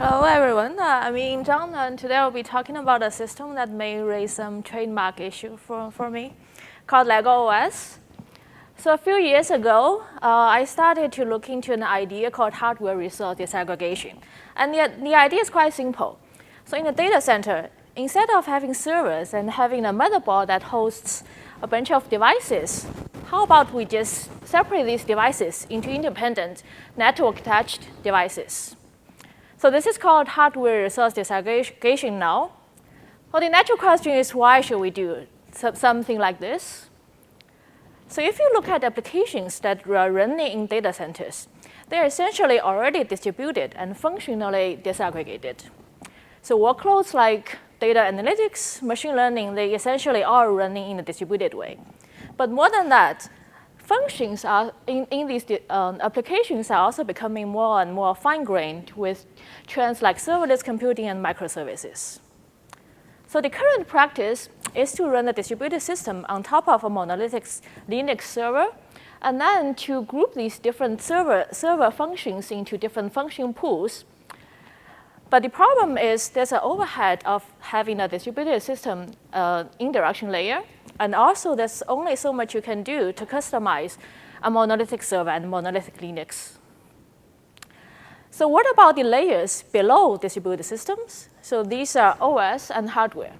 Hello, everyone. I'm Zhang, and today I'll be talking about a system that may raise some trademark issue for me, called LegoOS. So a few years ago, I started to look into an idea called hardware resource disaggregation. And the idea is quite simple. So in a data center, instead of having servers and having a motherboard that hosts a bunch of devices, how about we just separate these devices into independent network-attached devices? So this is called hardware resource disaggregation now. Well, the natural question is, why should we do something like this? So if you look at applications that are running in data centers, they're essentially already distributed and functionally disaggregated. So workloads like data analytics, machine learning, they essentially are running in a distributed way. But more than that, functions are in these applications are also becoming more and more fine-grained with trends like serverless computing and microservices. So the current practice is to run a distributed system on top of a monolithic Linux server, and then to group these different server functions into different function pools. But the problem is there's an overhead of having a distributed system indirection layer. And also, there's only so much you can do to customize a monolithic server and monolithic Linux. So what about the layers below distributed systems? So these are OS and hardware.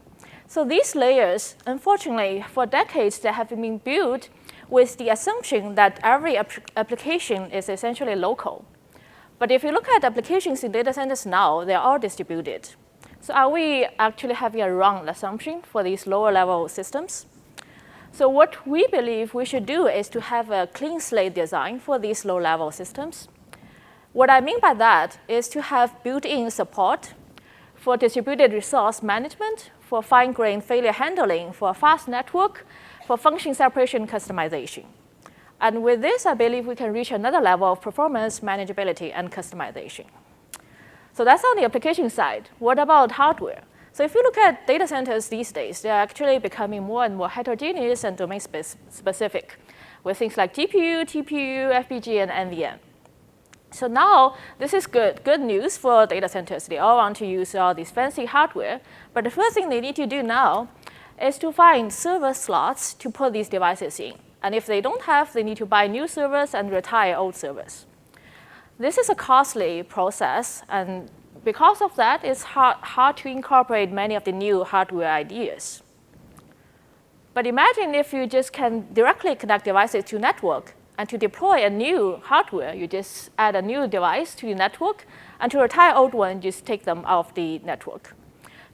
So these layers, unfortunately, for decades, they have been built with the assumption that every application is essentially local. But if you look at applications in data centers now, they are all distributed. So are we actually having a wrong assumption for these lower level systems? So what we believe we should do is to have a clean slate design for these low-level systems. What I mean by that is to have built-in support for distributed resource management, for fine-grained failure handling, for a fast network, for function separation customization. And with this, I believe we can reach another level of performance, manageability, and customization. So that's on the application side. What about hardware? So if you look at data centers these days, they're actually becoming more and more heterogeneous and domain-specific with things like GPU, TPU, FPGA, and NVM. So now, this is good news for data centers. They all want to use all this fancy hardware. But the first thing they need to do now is to find server slots to put these devices in. And if they don't have, they need to buy new servers and retire old servers. This is a costly process, and because of that, it's hard to incorporate many of the new hardware ideas. But imagine if you just can directly connect devices to network, and to deploy a new hardware, you just add a new device to the network, and to retire old one, just take them off the network.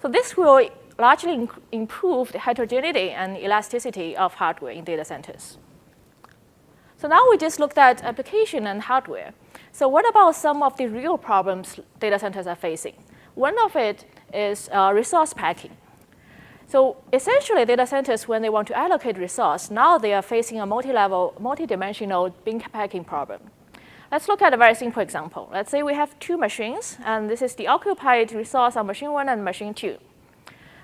So this will largely improve the heterogeneity and elasticity of hardware in data centers. So now we just looked at application and hardware. So what about some of the real problems data centers are facing? One of it is resource packing. So essentially, data centers, when they want to allocate resource, now they are facing a multi-level, multi-dimensional bin packing problem. Let's look at a very simple example. Let's say we have two machines, and this is the occupied resource on machine 1 and machine 2.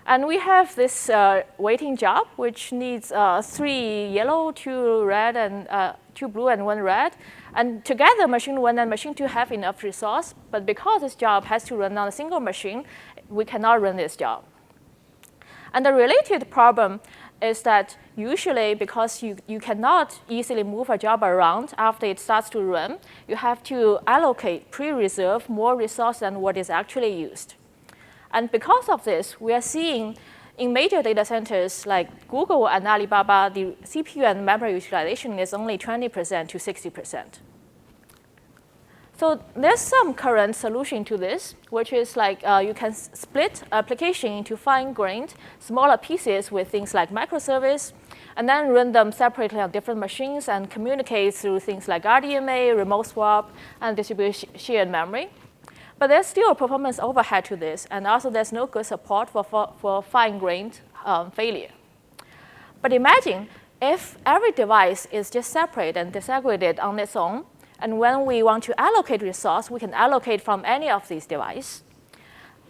And we have this waiting job, which needs 3 yellow, 2 red, and 2 blue, and 1 red. And together, machine 1 and machine 2 have enough resource. But because this job has to run on a single machine, we cannot run this job. And the related problem is that usually, because you cannot easily move a job around after it starts to run, you have to allocate, pre-reserve more resource than what is actually used. And because of this, we are seeing in major data centers like Google and Alibaba, the CPU and memory utilization is only 20% to 60%. So there's some current solution to this, which is like you can split application into fine-grained, smaller pieces with things like microservice, and then run them separately on different machines and communicate through things like RDMA, remote swap, and distributed shared memory. But there's still a performance overhead to this, and also there's no good support for fine-grained failure. But imagine if every device is just separate and disaggregated on its own, and when we want to allocate resource, we can allocate from any of these devices.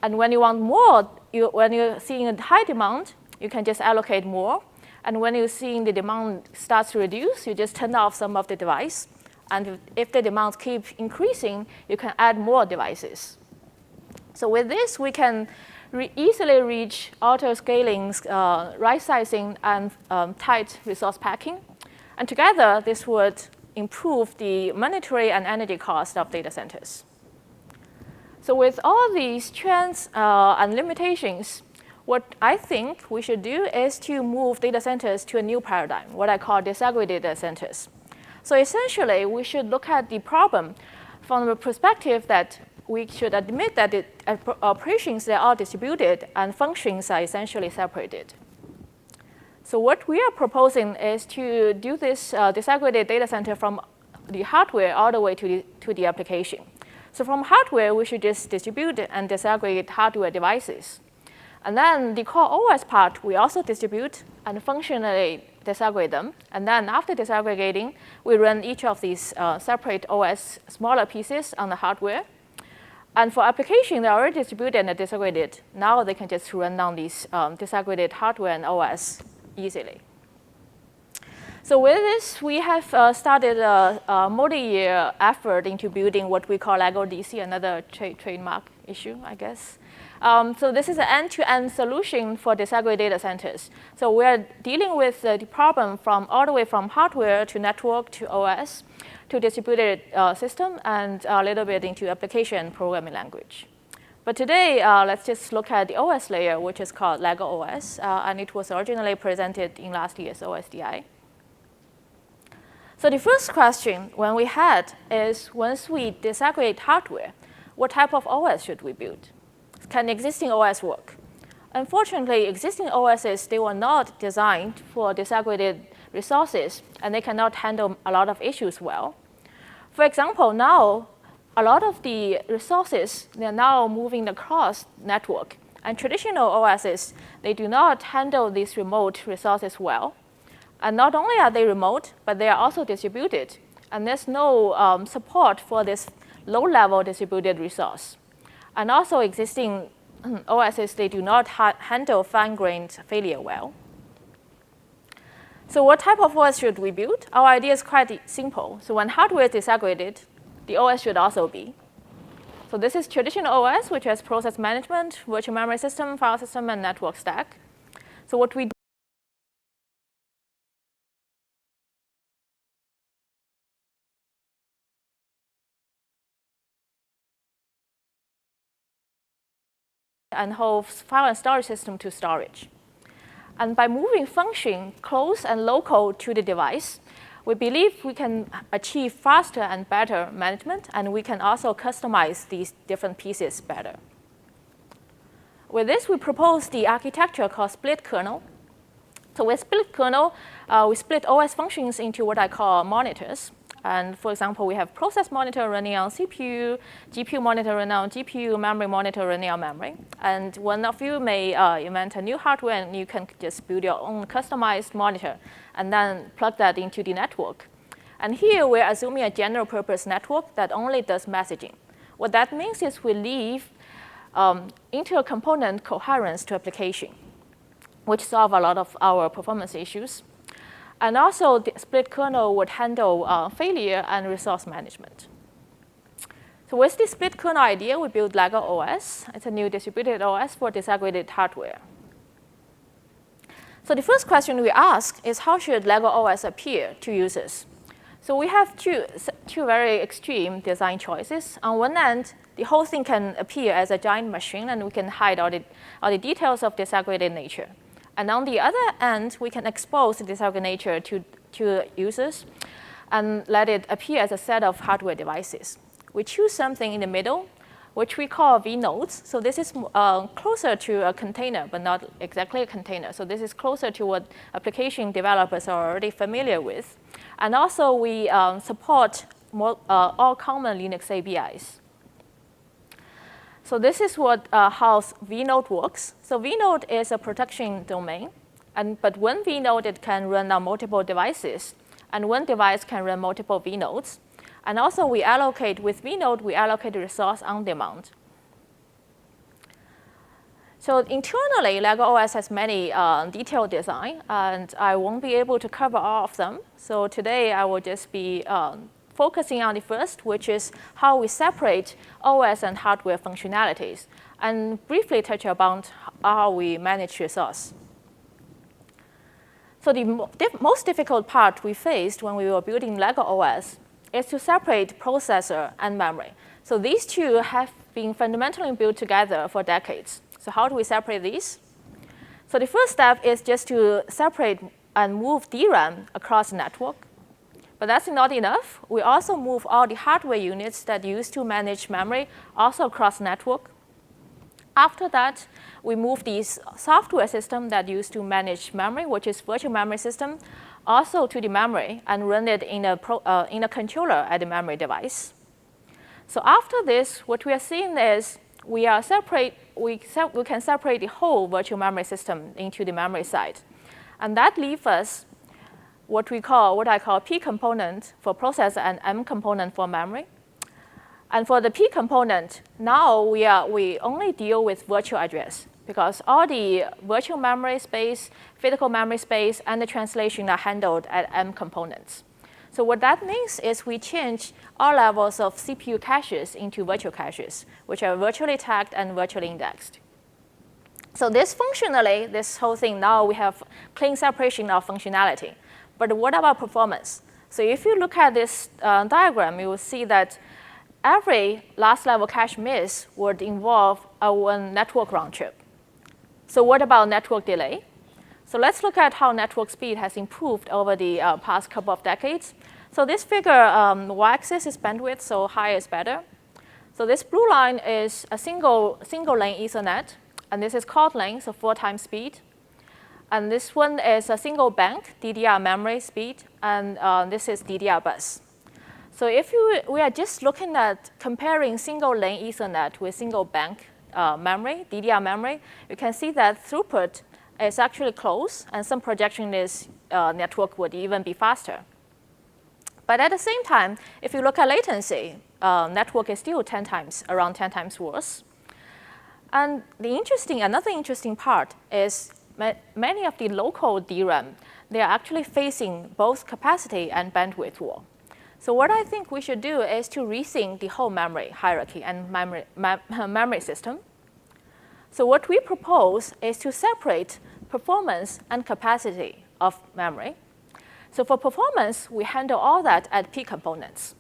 And when you want more, when you're seeing a high demand, you can just allocate more. And when you're seeing the demand starts to reduce, you just turn off some of the device. And if the demand keeps increasing, you can add more devices. So with this, we can easily reach auto-scaling, right-sizing, and tight resource packing. And together, this would improve the monetary and energy cost of data centers. So with all these trends and limitations, what I think we should do is to move data centers to a new paradigm, what I call disaggregated data centers. So essentially, we should look at the problem from the perspective that we should admit that the operations they are distributed and functions are essentially separated. So what we are proposing is to do this disaggregated data center from the hardware all the way to the application. So from hardware, we should just distribute and disaggregate hardware devices. And then the core OS part, we also distribute and functionally disaggregate them. And then after disaggregating, we run each of these separate OS smaller pieces on the hardware. And for application, they're already distributed and disaggregated. Now they can just run on these disaggregated hardware and OS easily. So with this, we have started a multi-year effort into building what we call LegoDC, another trademark issue, I guess. So this is an end-to-end solution for disaggregated data centers. So we're dealing with the problem from all the way from hardware to network to OS to distributed system and a little bit into application programming language. But today, let's just look at the OS layer, which is called LegoOS, and it was originally presented in last year's OSDI. So the first question when we had is, once we disaggregate hardware, what type of OS should we build? Can existing OS work? Unfortunately, existing OSes, they were not designed for disaggregated resources, and they cannot handle a lot of issues well. For example, now, a lot of the resources, they're now moving across network. And traditional OSes, they do not handle these remote resources well. And not only are they remote, but they are also distributed. And there's no support for this low-level distributed resource. And also existing OSes, they do not handle fine-grained failure well. So what type of OS should we build? Our idea is quite simple. So when hardware is disaggregated, the OS should also be. So this is traditional OS, which has process management, virtual memory system, file system, and network stack. So what we do and whole file and storage system to storage. And by moving function close and local to the device, we believe we can achieve faster and better management, and we can also customize these different pieces better. With this, we propose the architecture called Splitkernel. So with Splitkernel, we split OS functions into what I call monitors. And for example, we have process monitor running on CPU, GPU monitor running on GPU, memory monitor running on memory. And one of you may invent a new hardware, and you can just build your own customized monitor and then plug that into the network. And here, we're assuming a general purpose network that only does messaging. What that means is we leave inter-component coherence to application, which solve a lot of our performance issues. And also, the Splitkernel would handle failure and resource management. So with this Splitkernel idea, we built LegoOS. It's a new distributed OS for disaggregated hardware. So the first question we ask is, how should LegoOS appear to users? So we have two very extreme design choices. On one end, the whole thing can appear as a giant machine, and we can hide all the details of disaggregated nature. And on the other end, we can expose the disaggregated nature to users and let it appear as a set of hardware devices. We choose something in the middle, which we call VNodes. So this is closer to a container, but not exactly a container. So this is closer to what application developers are already familiar with. And also, we support all common Linux APIs. So this is how VNode works. So VNode is a protection domain. But one VNode, it can run on multiple devices. And one device can run multiple VNodes. And also, with VNode, we allocate resource on demand. So internally, LegoOS has many detailed design, and I won't be able to cover all of them. So today, I will just be focusing on the first, which is how we separate OS and hardware functionalities. and briefly touch about how we manage resource. So the most difficult part we faced when we were building LegoOS is to separate processor and memory. So these two have been fundamentally built together for decades. So how do we separate these? So the first step is just to separate and move DRAM across the network. But that's not enough. We also move all the hardware units that used to manage memory also across the network. After that, we move the software system that used to manage memory, which is virtual memory system, also to the memory and run it in a controller at the memory device. So after this, what we are seeing is we can separate the whole virtual memory system into the memory side. And that leaves us what I call P component for processor and M component for memory. And for the P component, now we only deal with virtual address because all the virtual memory space, physical memory space, and the translation are handled at M components. So what that means is we change all levels of CPU caches into virtual caches, which are virtually tagged and virtually indexed. So this functionally, this whole thing, now we have clean separation of functionality. But what about performance? So if you look at this diagram, you will see that every last level cache miss would involve one network round trip. So what about network delay? So let's look at how network speed has improved over the past couple of decades. So this figure, y-axis is bandwidth, so higher is better. So this blue line is a single lane Ethernet, and this is quad lane, so 4 times speed. And this one is a single bank DDR memory speed, and this is DDR bus. So if we are just looking at comparing single lane Ethernet with single bank memory, DDR memory, you can see that throughput is actually close, and some projection is network would even be faster. But at the same time, if you look at latency, network is still around 10 times worse. And another interesting part is many of the local DRAM, they are actually facing both capacity and bandwidth war. So what I think we should do is to rethink the whole memory hierarchy and memory system. So what we propose is to separate performance and capacity of memory. So for performance, we handle all that at P components.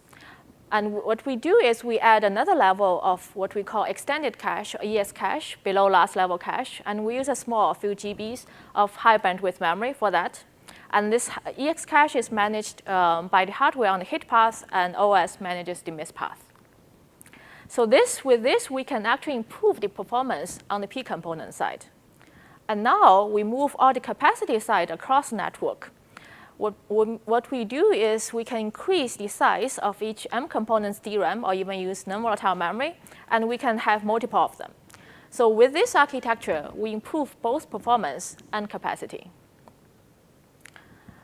And what we do is we add another level of what we call extended cache, or ES cache, below last level cache. And we use a few GBs of high bandwidth memory for that. And this EX cache is managed by the hardware on the hit path, and OS manages the miss path. So with this, we can actually improve the performance on the P component side. And now we move all the capacity side across the network. What we do is we can increase the size of each M component's DRAM, or even use non-volatile memory, and we can have multiple of them. So with this architecture, we improve both performance and capacity.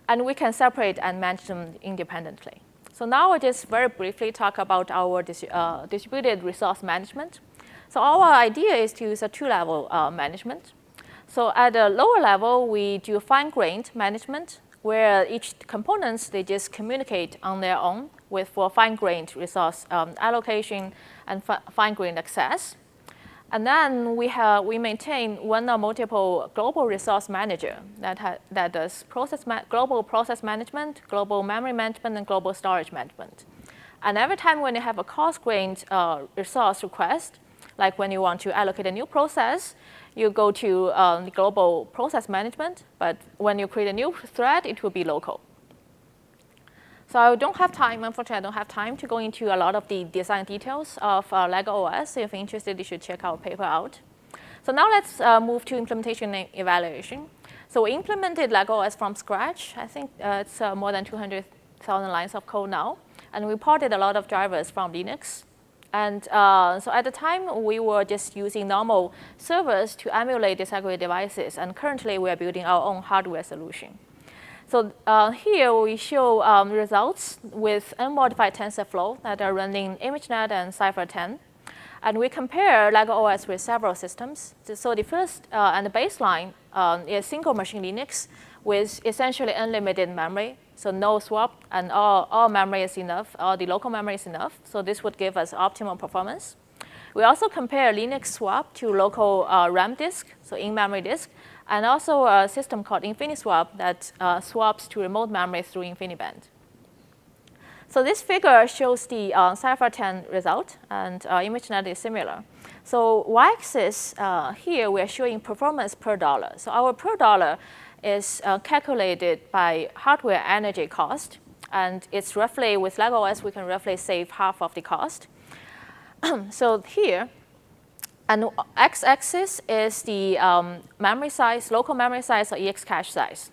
And we can separate and manage them independently. So now I'll just very briefly talk about our distributed resource management. So our idea is to use a 2-level management. So at a lower level, we do fine-grained management, where each components, they just communicate on their own for fine-grained resource allocation and fine-grained access. And then we maintain one or multiple global resource manager that does global process management, global memory management, and global storage management. And every time when you have a coarse-grained resource request, like when you want to allocate a new process, you go to the global process management. But when you create a new thread, it will be local. So I don't have time, unfortunately, I don't have time to go into a lot of the design details of LegoOS. If you're interested, you should check our paper out. So now let's move to implementation evaluation. So we implemented LegoOS from scratch. I think it's more than 200,000 lines of code now. And we ported a lot of drivers from Linux. And so at the time, we were just using normal servers to emulate disaggregated devices. And currently, we are building our own hardware solution. So here we show results with unmodified TensorFlow that are running ImageNet and Cypher10. And we compare LegoOS with several systems. So the first and the baseline is single machine Linux with essentially unlimited memory. So no swap, and all memory is enough, all the local memory is enough. So this would give us optimal performance. We also compare Linux swap to local RAM disk, so in-memory disk, and also a system called InfiniSwap that swaps to remote memory through InfiniBand. So this figure shows the Cypher 10 result, and ImageNet is similar. So y-axis here, we're showing performance per dollar. So our per dollar is calculated by hardware energy cost, and it's roughly, with LegoOS, we can roughly save half of the cost. So here, and x-axis is the memory size, local memory size, or EX cache size.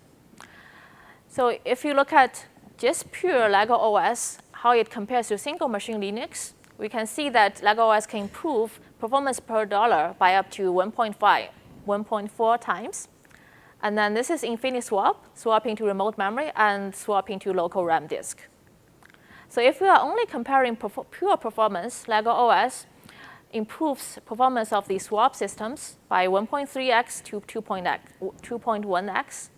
So if you look at just pure LegoOS, how it compares to single machine Linux, we can see that LegoOS can improve performance per dollar by up to 1.4 times. And then this is InfiniSwap, swapping to remote memory and swapping to local RAM disk. So if we are only comparing pure performance, LegoOS improves performance of the swap systems by 1.3x to 2.1x.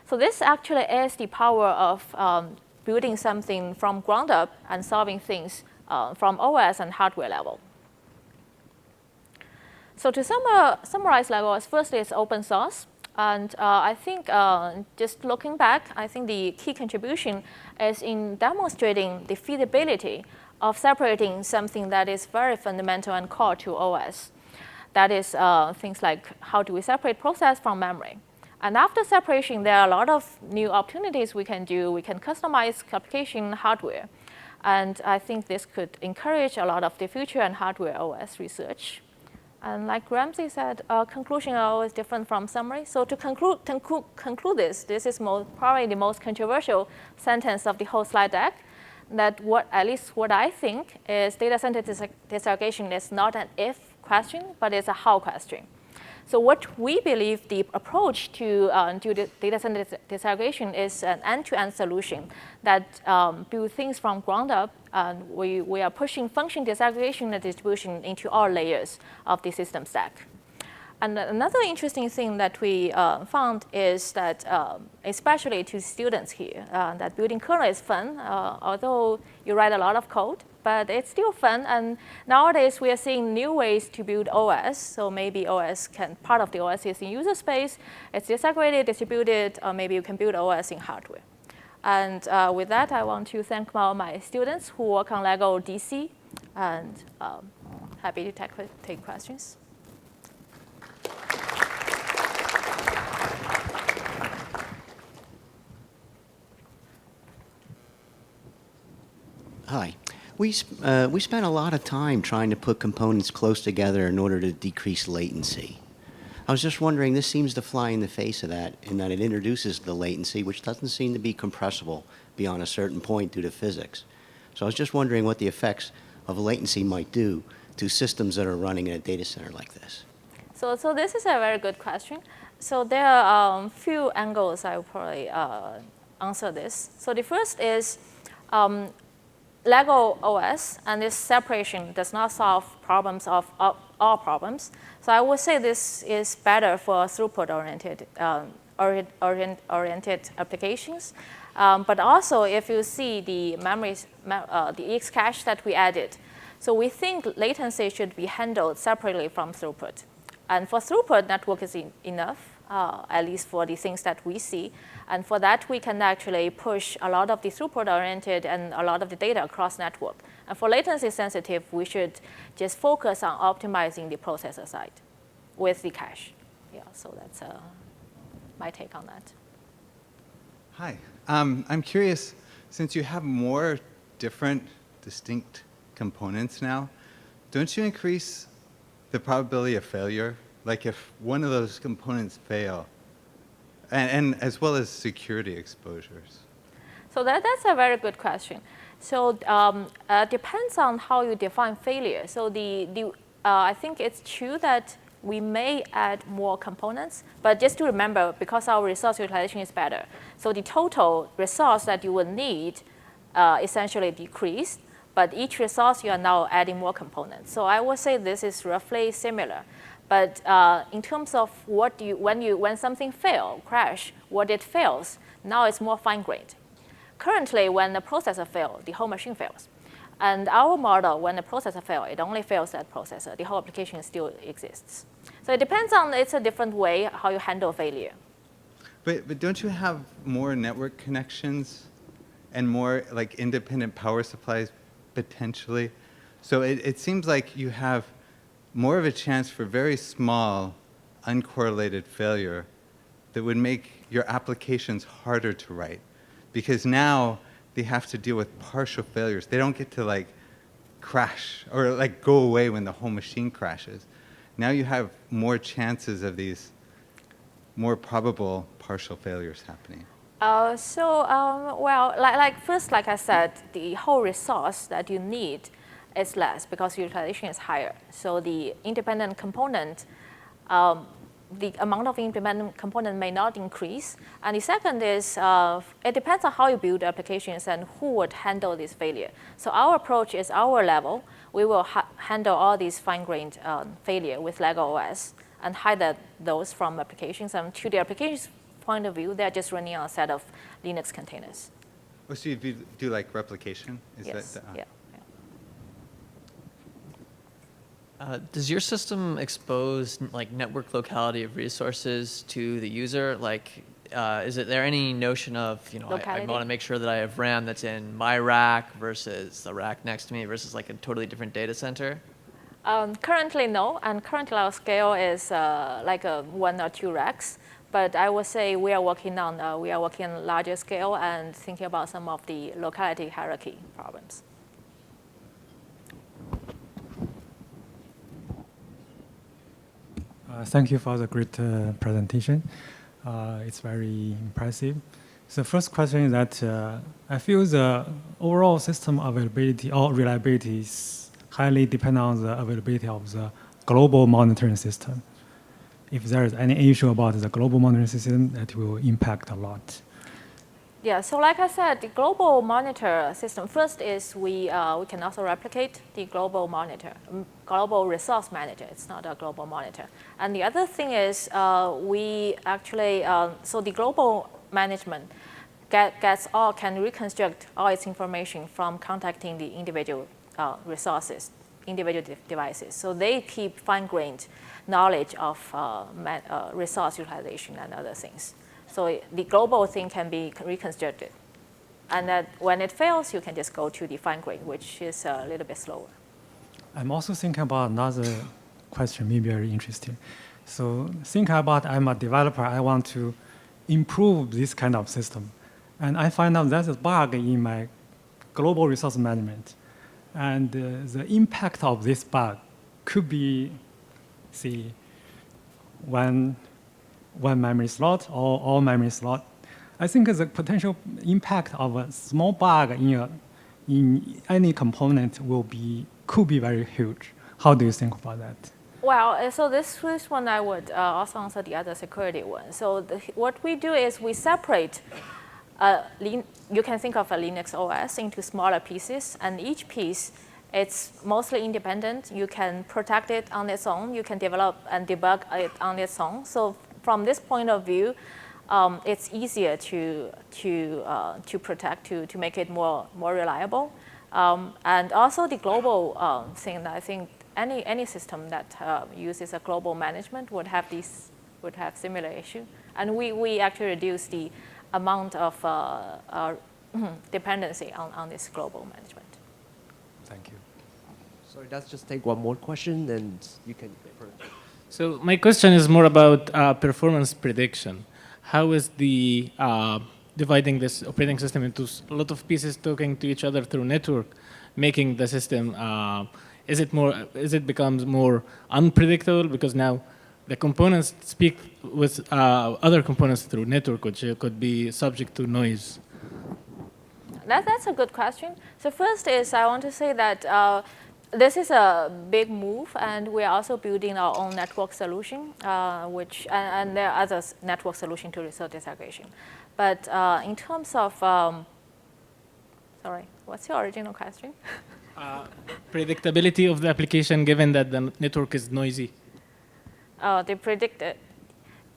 So this actually is the power of building something from ground up and solving things from OS and hardware level. So to summarize LegoOS, firstly, it's open source. And I think just looking back, I think the key contribution is in demonstrating the feasibility of separating something that is very fundamental and core to OS. That is things like how do we separate process from memory. And after separation, there are a lot of new opportunities we can do. We can customize application hardware. And I think this could encourage a lot of the future and hardware OS research. And like Ramsey said, conclusion are always different from summary. So to conclude this is probably the most controversial sentence of the whole slide deck, that at least what I think is data center disaggregation is not an if question, but it's a how question. So what we believe the approach to do the data center disaggregation is an end-to-end solution that build things from ground up. And we are pushing function disaggregation and distribution into all layers of the system stack. And another interesting thing that we found is that, especially to students here, that building kernel is fun, although you write a lot of code. But it's still fun, and nowadays we are seeing new ways to build OS. So maybe part of the OS is in user space, it's disaggregated, distributed, or maybe you can build OS in hardware. And with that, I want to thank all my students who work on Lego DC, and happy to take questions. Hi. We spent a lot of time trying to put components close together in order to decrease latency. I was just wondering, this seems to fly in the face of that, in that it introduces the latency, which doesn't seem to be compressible beyond a certain point due to physics. So I was just wondering what the effects of latency might do to systems that are running in a data center like this. So this is a very good question. So there are a few angles I will probably answer this. So the first is, LegoOS and this separation does not solve problems of all problems. So I would say this is better for throughput-oriented applications. But also, if you see the memories, the EX cache that we added, so we think latency should be handled separately from throughput. And for throughput, network is enough, at least for the things that we see. And for that, we can actually push a lot of the throughput-oriented and a lot of the data across network. And for latency sensitive, we should just focus on optimizing the processor side with the cache. Yeah, so that's my take on that. Hi. I'm curious, since you have more different, distinct components now, don't you increase the probability of failure? Like if one of those components fail, and as well as security exposures? So that's a very good question. So depends on how you define failure. So I think it's true that we may add more components, but just to remember, because our resource utilization is better, so the total resource that you will need essentially decreased, but each resource you are now adding more components. So I would say this is roughly similar. But in terms of when something crash, what it fails, now it's more fine-grained. Currently, when the processor fails, the whole machine fails. And our model, when the processor fails, it only fails that processor. The whole application still exists. So it depends on, it's a different way how you handle failure. But don't you have more network connections and more like independent power supplies potentially? So it seems like you have more of a chance for very small, uncorrelated failure that would make your applications harder to write. Because now they have to deal with partial failures. They don't get to like crash or like go away when the whole machine crashes. Now you have more chances of these more probable partial failures happening. Well, first, like I said, the whole resource that you need is less because utilization is higher. So the independent component, the amount of independent component may not increase. And the second is, it depends on how you build applications and who would handle this failure. So our approach is our level. We will handle all these fine-grained failure with LegoOS and hide those from applications. And to the application's point of view, they're just running on a set of Linux containers. Oh, so you do like replication? Is Yes, that yeah. Does your system expose like network locality of resources to the user? Like, is there any notion of, I want to make sure that I have RAM that's in my rack versus the rack next to me versus like a totally different data center? Currently, no. And currently, our scale is like 1 or 2 racks. But I would say we are working on larger scale and thinking about some of the locality hierarchy problems. Thank you for the great presentation. It's very impressive. So the first question is that I feel the overall system availability or reliability is highly dependent on the availability of the global monitoring system. If there is any issue about the global monitoring system, that will impact a lot. Yeah, so like I said, the global monitor system, first is we can also replicate the global monitor, global resource manager. It's not a global monitor. And the other thing is we actually, so the global management can reconstruct all its information from contacting the individual resources, individual devices. So they keep fine-grained knowledge of resource utilization and other things. So the global thing can be reconstructed. And that when it fails, you can just go to the fine-grained, which is a little bit slower. I'm also thinking about another question, maybe very interesting. So think about I'm a developer, I want to improve this kind of system. And I find out there's a bug in my global resource management. And the impact of this bug could be, say, one memory slot or all memory slot. I think the potential impact of a small bug in any component could be very huge. How do you think about that? Well, so this first one I would also answer the other security one. So what we do is we separate, you can think of a Linux OS into smaller pieces, and each piece, it's mostly independent. You can protect it on its own. You can develop and debug it on its own. So from this point of view, it's easier to protect, to make it more reliable. And also the global thing, I think any system that uses a global management would have similar issue. And we actually reduce the amount of dependency on this global management. Thank you. Sorry, let's just take one more question, and you can. So my question is more about performance prediction. How is the dividing this operating system into a lot of pieces talking to each other through network, making the system, is it becomes more unpredictable because now the components speak with other components through network, which could be subject to noise? That's a good question. So first is I want to say that this is a big move, and we're also building our own network solution, and there are other network solutions to resource disaggregation. But in terms of, sorry, what's your original question? Predictability of the application given that the network is noisy. They predict it.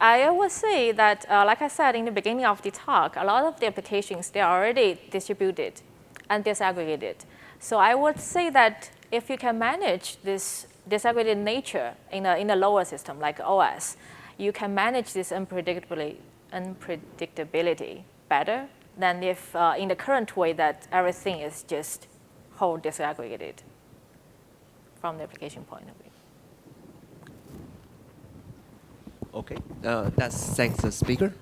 I would say that, like I said in the beginning of the talk, a lot of the applications, they're already distributed and disaggregated. So I would say that if you can manage this disaggregated nature in a lower system like OS, you can manage this unpredictability better than if in the current way that everything is just whole disaggregated from the application point of view. Okay, that's thanks to the speaker.